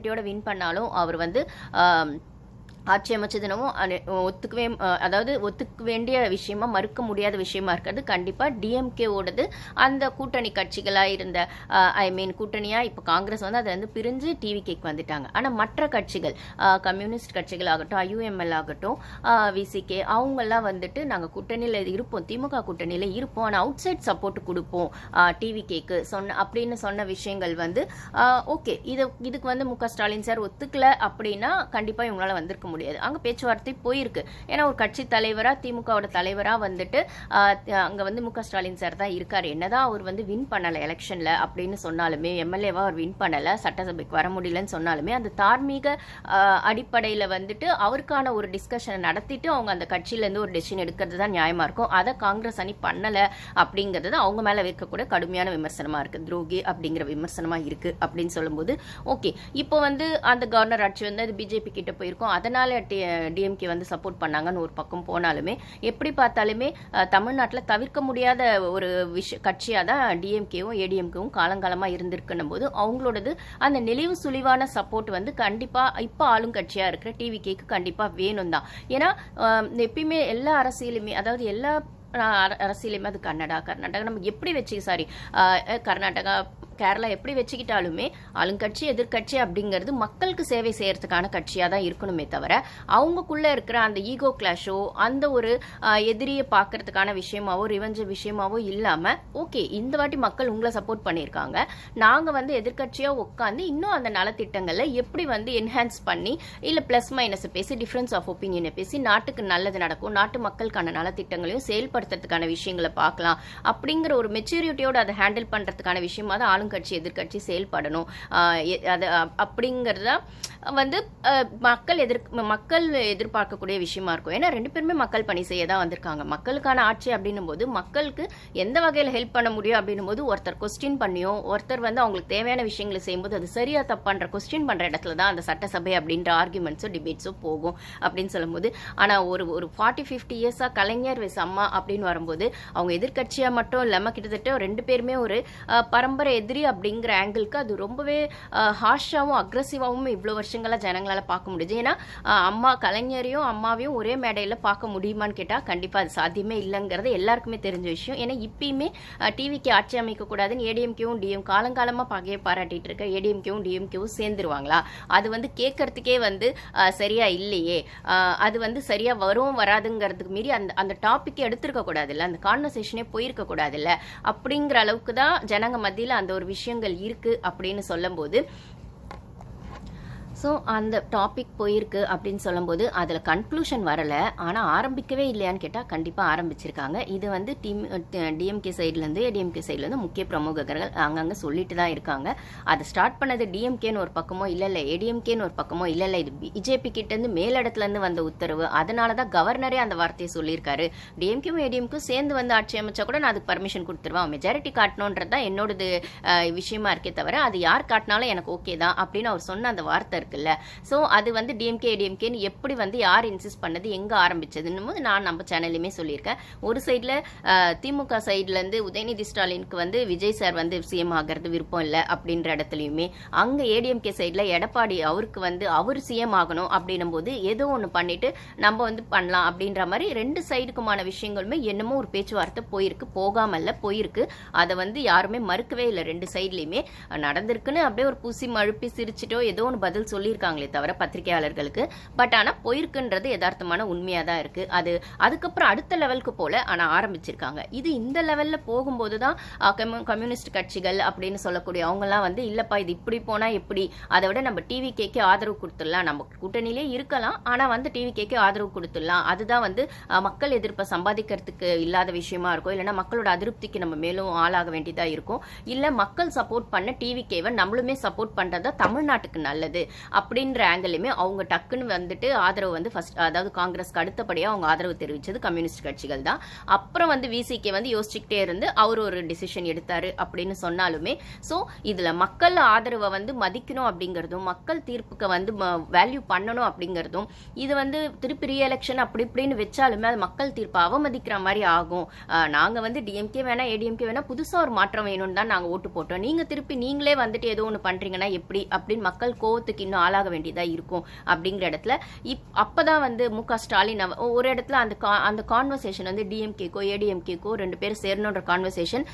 மெஜாரிட்டியோட win பண்ணாலும் அவர் வந்து ஆட்சி அமைச்சதுனவும் ஒத்துக்கவே அதாவது ஒத்துக்க வேண்டிய விஷயமா மறுக்க முடியாத விஷயமா இருக்கிறது கண்டிப்பாக டிஎம்கேவோடது. அந்த கூட்டணி கட்சிகளாக இருந்த கூட்டணியாக இப்போ காங்கிரஸ் வந்து அதை வந்து பிரிஞ்சு டிவிகேக்கு வந்துட்டாங்க. ஆனால் மற்ற கட்சிகள் கம்யூனிஸ்ட் கட்சிகள் ஆகட்டும், ஐயூஎம்எல் ஆகட்டும், விசிகே அவங்கெல்லாம் வந்துட்டு நாங்கள் கூட்டணியில் இருப்போம், திமுக கூட்டணியில் இருப்போம், ஆனால் அவுட் சைட் சப்போர்ட் கொடுப்போம் டிவிகேக்கு அப்படின்னு சொன்ன விஷயங்கள் வந்து ஓகே. இதுக்கு வந்து மு க ஸ்டாலின் சார் ஒத்துக்கல அப்படின்னா கண்டிப்பாக இவங்களால வந்திருக்க முடியாது. அங்க பேச்சுவார்த்தை போயிருக்கு. ஏன்னா ஒரு கட்சி தலைவரா, திமுகவோட தலைவரா வந்துட்டு அங்க வந்து மு க ஸ்டாலின் சார் தான் இருக்காரு. என்னதான் அவர் வந்து வின் பண்ணல எலெக்ஷன்ல அப்படின்னு சொன்னாலுமே, எம்எல்ஏவா அவர் வின் பண்ணல, சட்டசபைக்கு வர முடியலன்னு சொன்னாலுமே, அந்த தார்மீக அடிப்படையில வந்துட்டு அவருக்கான ஒரு டிஸ்கஷனை நடத்திட்டு அவங்க அந்த கட்சியில இருந்து ஒரு டெசிஷன் எடுக்கிறது தான் நியாயமா இருக்கும். அதை காங்கிரஸ் அணி பண்ணல அப்படிங்கிறது அவங்க மேல இருக்கக்கூடிய கடுமையான விமர்சனமா இருக்கு. துரோகி அப்படிங்கிற விமர்சனமா இருக்கு அப்படின்னு சொல்லும்போது ஓகே. இப்போ வந்து அந்த கவர்னர் ஆட்சி வந்து அது பிஜேபி கிட்ட போயிருக்கும், அதனால டிஎம்கே வந்து சப்போர்ட் பண்ணாங்கன்னு ஒரு பக்கம் போனாலுமே, எப்படி பார்த்தாலுமே தமிழ்நாட்டில் தவிர்க்க முடியாத ஒரு கட்சியாக தான் டிஎம்கேவும் ஏடிஎம்கேவும் காலங்காலமாக இருந்திருக்குன்னும் போது அவங்களோடது அந்த நெளிவு சுழிவான சப்போர்ட் வந்து கண்டிப்பாக இப்போ ஆளுங்கட்சியாக இருக்கிற டிவிகேக்கு கண்டிப்பாக வேணும் தான். ஏன்னா எப்பயுமே எல்லா அரசியலுமே, அதாவது எல்லா அரசியலுமே, அது கர்நாடகா நம்ம எப்படி கர்நாடகா கேரளா எப்படி வச்சுக்கிட்டாலுமே ஆளுங்கட்சி எதிர்கட்சி அப்படிங்கிறது மக்களுக்கு சேவை செய்யறதுக்கான கட்சியாக தான் இருக்கணுமே தவிர அவங்களுக்குள்ள இருக்கிற அந்த ஈகோ கிளாஷோ அந்த ஒரு எதிரியை பார்க்கறதுக்கான விஷயமாவோ ரிவெஞ்ச் விஷயமாவோ இல்லாமல் ஓகே இந்த வாட்டி மக்கள் உங்களை சப்போர்ட் பண்ணியிருக்காங்க, நாங்கள் வந்து எதிர்கட்சியாக உட்காந்து இன்னும் அந்த நலத்திட்டங்களை எப்படி வந்து என்ஹான்ஸ் பண்ணி இல்லை ப்ளஸ் மைனஸ் பேசி டிஃப்ரென்ஸ் ஆஃப் ஒப்பீனியனை பேசி நாட்டுக்கு நல்லது நடக்கும், நாட்டு மக்களுக்கான நலத்திட்டங்களையும் செயல்படுத்துறதுக்கான விஷயங்களை பார்க்கலாம் அப்படிங்கிற ஒரு மெச்சூரிட்டியோடு அதை ஹேண்டில் பண்ணுறதுக்கான விஷயமா தான் கட்சி எதிர்கட்சி செயல்படணும். அது அப்படிங்கிறதா வந்து மக்கள் எதிர்பார்க்கக்கூடிய விஷயமா இருக்கும். ஏன்னா ரெண்டு பேருமே மக்கள் பணி செய்ய தான் வந்திருக்காங்க. மக்களுக்கான ஆட்சி அப்படின்னும் போது மக்களுக்கு எந்த வகையில் ஹெல்ப் பண்ண முடியும் அப்படின்னும் போது ஒருத்தர் கொஸ்டின் பண்ணியும் ஒருத்தர் வந்து அவங்களுக்கு தேவையான விஷயங்களை செய்யும்போது அது சரியா தப்பான்ற கொஸ்டின் பண்ற இடத்துல தான் அந்த சட்டசபை அப்படின்ற ஆர்குமெண்ட்ஸோ டிபேட்ஸோ போகும் அப்படின்னு சொல்லும்போது, ஆனா ஒரு 40-50 இயர்ஸா கலைஞர் வெஸ் அம்மா அப்படின்னு வரும்போது அவங்க எதிர்கட்சியா மட்டும் இல்லாம கிட்டத்தட்ட ரெண்டு பேருமே ஒரு பரம்பரை எதிரி அப்படிங்கிற ஆங்கிளுக்கு அது ரொம்பவே ஹார்ஷாவும் அக்ரெசிவாவும் இவ்வளோ வருஷங்களா ஜனங்களால பார்க்க முடியுது. ஏன்னா அம்மா கலைஞரையும் அம்மாவையும் ஒரே மேடையில் பார்க்க முடியுமான்னு கேட்டால் கண்டிப்பாக அது சாத்தியமே இல்லைங்கிறது எல்லாருக்குமே தெரிஞ்ச விஷயம். ஏன்னா இப்பயுமே டிவிக்கு ஆட்சி அமைக்கக்கூடாதுன்னு ஏடிஎம்கேவும் டிஎம் காலங்காலமாக பகையை பாராட்டிட்டு இருக்க ஏடிஎம்கேவும் டிஎம்கேவும் சேர்ந்துருவாங்களா? அது வந்து கேட்கறதுக்கே வந்து சரியா இல்லையே, அது வந்து சரியா வரும் வராதுங்கிறதுக்கு மீறி அந்த டாபிக் எடுத்திருக்க கூடாது இல்லை, அந்த கான்வர்சேஷனே போயிருக்க கூடாது இல்லை, அப்படிங்கிற அளவுக்கு தான் ஜனங்க மத்தியில் அந்த ஒரு விஷயங்கள் இருக்கு அப்படின்னு சொல்லும்போது, ஸோ அந்த டாபிக் போயிருக்கு அப்படின்னு சொல்லும்போது அதில் கன்க்ளூஷன் வரலை. ஆனால் ஆரம்பிக்கவே இல்லையான்னு கேட்டால் கண்டிப்பாக ஆரம்பிச்சிருக்காங்க. இது வந்து டிஎம்கே சைட்லேருந்து ஏடிஎம்கே சைட்லேருந்து முக்கிய பிரமுகர்கள் அங்கங்கே சொல்லிட்டு தான் இருக்காங்க. அதை ஸ்டார்ட் பண்ணது டிஎம்கேன்னு ஒரு பக்கமோ இல்லை ஏடிஎம்கேன்னு ஒரு பக்கமோ இல்லை, இது பிஜேபி கிட்டேருந்து மேலிடத்துலேருந்து வந்த உத்தரவு. அதனால தான் கவர்னரே அந்த வார்த்தையை சொல்லியிருக்காரு. டிஎம்கேவும் ஏடிஎம்க்கும் சேர்ந்து வந்து ஆட்சி அமைச்சா கூட நான் அதுக்கு பர்மிஷன் கொடுத்துருவேன், மெஜாரிட்டி காட்டணுன்றது தான் என்னோடது விஷயமா இருக்கே தவிர அது யார் காட்டினாலும் எனக்கு ஓகே தான் அப்படின்னு அவர் சொன்ன அந்த வார்த்தை இருக்குல்ல. சோ அது வந்து டிஎம்கே ஏடிஎம்கேன்னு எப்படி வந்து யார் இன்சிஸ்ட் பண்ணது, எங்க ஆரம்பிச்சதுன்னு நான் நம்ம சேனல்லையுமே சொல்லியிருக்கேன். ஒரு சைட்ல திமுக சைட்ல இருந்து உதயநிதி ஸ்டாலினுக்கு வந்து விஜய் சார் வந்து சிஎம் ஆகிறது விருப்பம் இல்லை அப்படின்ற இடத்துலையுமே, அங்க ஏடிஎம்கே சைட்ல எடப்பாடி அவருக்கு வந்து அவர் சிஎம் ஆகணும் அப்படின்னும் போது ஏதோ ஒன்று பண்ணிட்டு நம்ம வந்து பண்ணலாம் அப்படின்ற மாதிரி ரெண்டு சைடுக்குமான விஷயங்களுமே என்னமோ ஒரு பேச்சுவார்த்தை போயிருக்கு, போகாமல்ல போயிருக்கு. அதை வந்து யாருமே மறுக்கவே இல்லை. ரெண்டு சைட்லையுமே நடந்திருக்குன்னு அப்படியே ஒரு பூசி மழுப்பி சிரிச்சிட்டோ ஏதோ ஒன்று பதில் சொல்லியிருக்காங்களே தவிர பத்திரிகையாளர்களுக்கு. பட் ஆனால் போயிருக்குன்றது யதார்த்தமான உண்மையாக தான் இருக்கு. அதுக்கப்புறம் அடுத்த லெவலுக்கு போல ஆனால் ஆரம்பிச்சிருக்காங்க. இது இந்த லெவலில் போகும்போது தான் கம்யூனிஸ்ட் கட்சிகள் அப்படின்னு சொல்லக்கூடிய அவங்கலாம் வந்து இல்லப்பா இது இப்படி போனா எப்படி, அதை விட நம்ம டிவிகேக்கு ஆதரவு கொடுத்துடலாம், நம்ம கூட்டணியிலே இருக்கலாம் ஆனால் வந்து டிவிகேக்கு ஆதரவு கொடுத்துடலாம், அதுதான் வந்து மக்கள் எதிர்ப்பை சம்பாதிக்கிறதுக்கு இல்லாத விஷயமா இருக்கும், இல்லைன்னா மக்களோட அதிருப்திக்கு நம்ம மேலும் ஆளாக வேண்டியதா இருக்கும், இல்ல மக்கள் சப்போர்ட் பண்ண டிவிகேவை நம்மளுமே சப்போர்ட் பண்றதா தமிழ்நாட்டுக்கு நல்லது அப்படின்ற ஆங்கிலுமே அவங்க டக்குன்னு வந்துட்டு ஆதரவு வந்து ஃபர்ஸ்ட், அதாவது காங்கிரஸ்க்கு அடுத்தபடியாக அவங்க ஆதரவு தெரிவித்தது கம்யூனிஸ்ட் கட்சிகள் தான். அப்புறம் வந்து விசிகே வந்து யோசிச்சுக்கிட்டே இருந்து அவர் ஒரு டிசிஷன் எடுத்தாரு அப்படின்னு சொன்னாலுமே, ஸோ இதுல மக்கள் ஆதரவை வந்து மதிக்கணும் அப்படிங்கிறதும் மக்கள் தீர்ப்புக்கு வந்து வேல்யூ பண்ணணும் அப்படிங்கிறதும், இது வந்து திருப்பி ரீஎலெக்ஷன் அப்படி இப்படின்னு வச்சாலுமே அது மக்கள் தீர்ப்பை அவமதிக்கிற மாதிரி ஆகும். நாங்க வந்து டிஎம்கே வேணா ஏடிஎம்கே வேணா புதுசா ஒரு மாற்றம் வேணும்னு தான் நாங்க ஓட்டு போட்டோம், நீங்க திருப்பி நீங்களே வந்துட்டு ஏதோ ஒன்று பண்றீங்கன்னா எப்படி அப்படின்னு மக்கள் கோவத்துக்கு இன்னும் ஆளாக வேண்டியதாக இருக்கும் அப்படிங்கிற இடத்துல அப்பதான் வந்து மு.க. ஸ்டாலின் ஒரு இடத்துல அந்த கான்வர்சேஷன் வந்து டிஎம்கேக்கோ ஏடிஎம்கேக்கோ 2 பேரும் சேரணுன்ற கான்வர்சேஷன்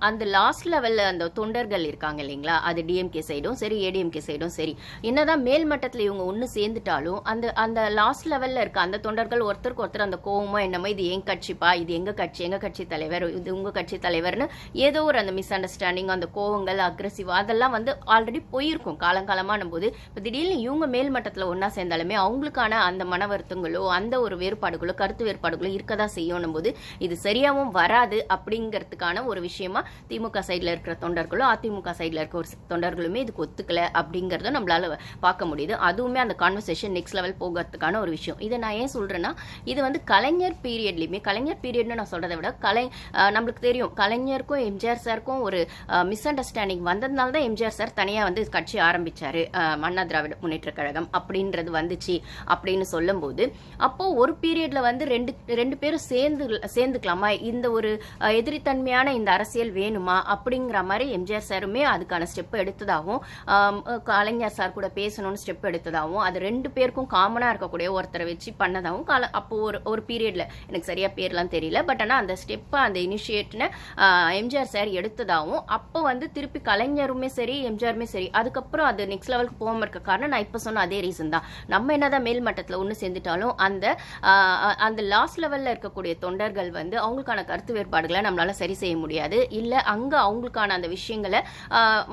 அந்த லாஸ்ட் லெவல்ல அந்த தொண்டர்கள் இருக்காங்க இல்லைங்களா, அது டிஎம்கே சைடும் சரி ஏடிஎம்கே சைடும் சரி, என்னதான் மேல் மட்டத்தில் இவங்க ஒன்று சேர்ந்துட்டாலும் அந்த லாஸ்ட் லெவல்ல இருக்க அந்த தொண்டர்கள் ஒருத்தருக்கு ஒருத்தர் அந்த கோவமோ என்னமோ இது என் கட்சிப்பா, இது எங்க கட்சி தலைவர், இது உங்க கட்சி தலைவர்னு ஏதோ ஒரு அந்த மிஸ் அண்டர்ஸ்டாண்டிங், அந்த கோவங்கள் அக்ரெசிவ் அதெல்லாம் வந்து ஆல்ரெடி போயிருக்கும் காலங்காலமான போது. இப்போ திடீர்னு இவங்க மேல் மட்டத்தில் ஒன்னா சேர்ந்தாலுமே அவங்களுக்கான அந்த மன வருத்தங்களோ அந்த ஒரு வேறுபாடுகளோ கருத்து வேறுபாடுகளோ இருக்கதான் செய்யணும் போது இது சரியாகவும் வராது அப்படிங்கிறதுக்கான ஒரு விஷயமா திமுக சைட்ல இருக்கிற தொண்டர்களோ அதிமுக சைட்ல இருக்க ஒரு தொண்டர்களுமே இதுக்கு ஒத்துக்கல அப்படிங்கறத நம்மளால பார்க்க முடியுது. அதுவுமே அந்த கான்வர்சேஷன் நெக்ஸ்ட் லெவல் போகிறதுக்கான ஒரு விஷயம். இதை நான் ஏன் சொல்றேன்னா, இது வந்து கலைஞர் பீரியட்லயுமே, கலைஞர் பீரியட்னு நான் சொல்றதை விட நம்மளுக்கு தெரியும் கலைஞருக்கும் எம்ஜிஆர் சாருக்கும் ஒரு மிஸ் அண்டர்ஸ்டாண்டிங் வந்ததுனால தான் எம்ஜிஆர் சார் தனியா வந்து கட்சி ஆரம்பிச்சாரு, அண்ணா திராவிட முன்னேற்ற கழகம் அப்படின்றது வந்துச்சு அப்படின்னு சொல்லும் போது, அப்போ ஒரு பீரியட்ல வந்து ரெண்டு பேரும் சேர்ந்துக்கலாமா, இந்த ஒரு எதிரித்தன்மையான இந்த அரசியல் வேணுமா அப்படிங்கிற மாதிரி எம்ஜிஆர் சாருமே அதுக்கான ஸ்டெப் எடுத்ததாகவும் கலைஞர் சார் கூட பேசணும்னு ஸ்டெப் எடுத்ததாகவும் அது 2 பேருக்கும் காமனா இருக்கக்கூடிய ஒருத்தரை வச்சு பண்ணதாகவும் அப்போ ஒரு பீரியட்ல எனக்கு சரியா பேர்லாம் தெரியல, பட் ஆனால் அந்த ஸ்டெப்பை அந்த இனிஷியேட்னு எம்ஜிஆர் சார் எடுத்ததாகவும் அப்போ வந்து திருப்பி கலைஞருமே சரி எம்ஜிஆருமே சரி அதுக்கப்புறம் அது நெக்ஸ்ட் லெவலுக்கு போகாம இருக்க காரணம் நான் இப்போ சொன்ன அதே ரீசன் தான். நம்ம என்னதான் மேல் மட்டத்தில் ஒன்று சேர்ந்துட்டாலும் அந்த லாஸ்ட் லெவல்ல இருக்கக்கூடிய தொண்டர்கள் வந்து அவங்களுக்கான கருத்து வேறுபாடுகளை நம்மளால சரி செய்ய முடியாது, இல்ல அங்க அவங்களுக்கான அந்த விஷயங்களை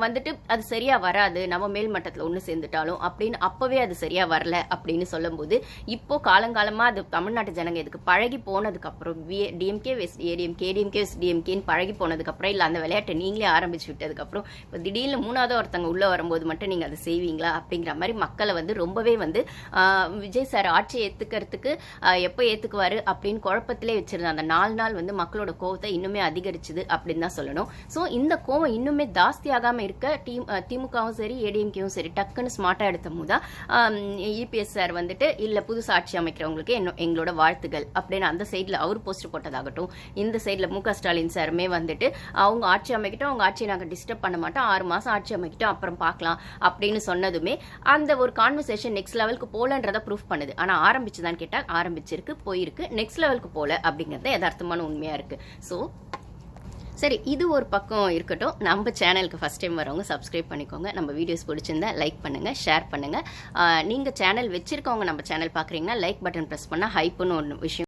வந்துட்டு அது சரியா வராது நம்ம மேல் மட்டத்தில் ஒன்று சேர்ந்துட்டாலும் அப்படின்னு அப்பவே அது சரியா வரல அப்படின்னு சொல்லும் போது, இப்போ காலங்காலமா அது தமிழ்நாட்டு ஜனங்க இதுக்கு பழகி போனதுக்கு அப்புறம் DMK west ADMK ADMK west டிஎம்கேன்னு பழகி போனதுக்கு அப்புறம் இல்ல அந்த விளையாட்டை நீங்களே ஆரம்பிச்சு விட்டதுக்கு அப்புறம் இப்போ திடீர்னு 3வது ஒருத்தங்க உள்ள வரும்போது மட்டும் நீங்க அதை செய்வீங்களா அப்படிங்கிற மாதிரி மக்களை வந்து ரொம்பவே வந்து விஜய் சார் ஆட்சியை ஏத்துக்கிறதுக்கு எப்போ ஏத்துக்குவாரு அப்படின்னு குழப்பத்திலே வச்சிருந்த அந்த 4 நாள் வந்து மக்களோட கோவத்தை இன்னுமே அதிகரிச்சுது அப்படின்னு தான் சொல்லணும். ஸோ இந்த கோவம் இன்னுமே ஜாஸ்தி ஆகாம இருக்க திமுகவும் சரி ஏடிஎம்கேவும் சரி டக்குன்னு ஸ்மார்ட்டா எடுத்த போது இபிஎஸ் சார் வந்துட்டு இல்ல புதுசு ஆட்சி அமைக்கிறவங்களுக்கு எங்களோட வாழ்த்துகள் அப்படின்னு அந்த சைட்ல அவர் போஸ்டர் போட்டதாகட்டும், இந்த சைட்ல மு.க. ஸ்டாலின் சாருமே வந்துட்டு அவங்க ஆட்சி அமைக்கிட்டோம், அவங்க ஆட்சியை நாங்கள் டிஸ்டர்ப் பண்ண மாட்டோம், 6 மாசம் ஆட்சி அமைக்கிட்டோம் அப்புறம் பார்க்கலாம் அப்படின்னு சொன்னதுமே அந்த ஒரு கான்வர்சேஷன் நெக்ஸ்ட் லெவலுக்கு போலன்றதை ப்ரூஃப் பண்ணுது. ஆனா ஆரம்பிச்சுதான் கேட்டால் ஆரம்பிச்சிருக்கு, போயிருக்கு, நெக்ஸ்ட் லெவலுக்கு போல அப்படிங்கறது யதார்த்தமான உண்மையா இருக்கு. ஸோ சரி, இது ஒரு பக்கம் இருக்கட்டும். நம்ம சேனலுக்கு ஃபர்ஸ்ட் டைம் வரவங்க சப்ஸ்கிரைப் பண்ணிக்கோங்க. நம்ம வீடியோஸ் பிடிச்சிருந்தா லைக் பண்ணுங்க, ஷேர் பண்ணுங்க. நீங்க சேனல் வச்சிருக்கவங்க நம்ம சேனல் பாக்குறீங்கன்னா லைக் பட்டன் பிரஸ் பண்ணா ஹைப்னு ஒரு விஷயம்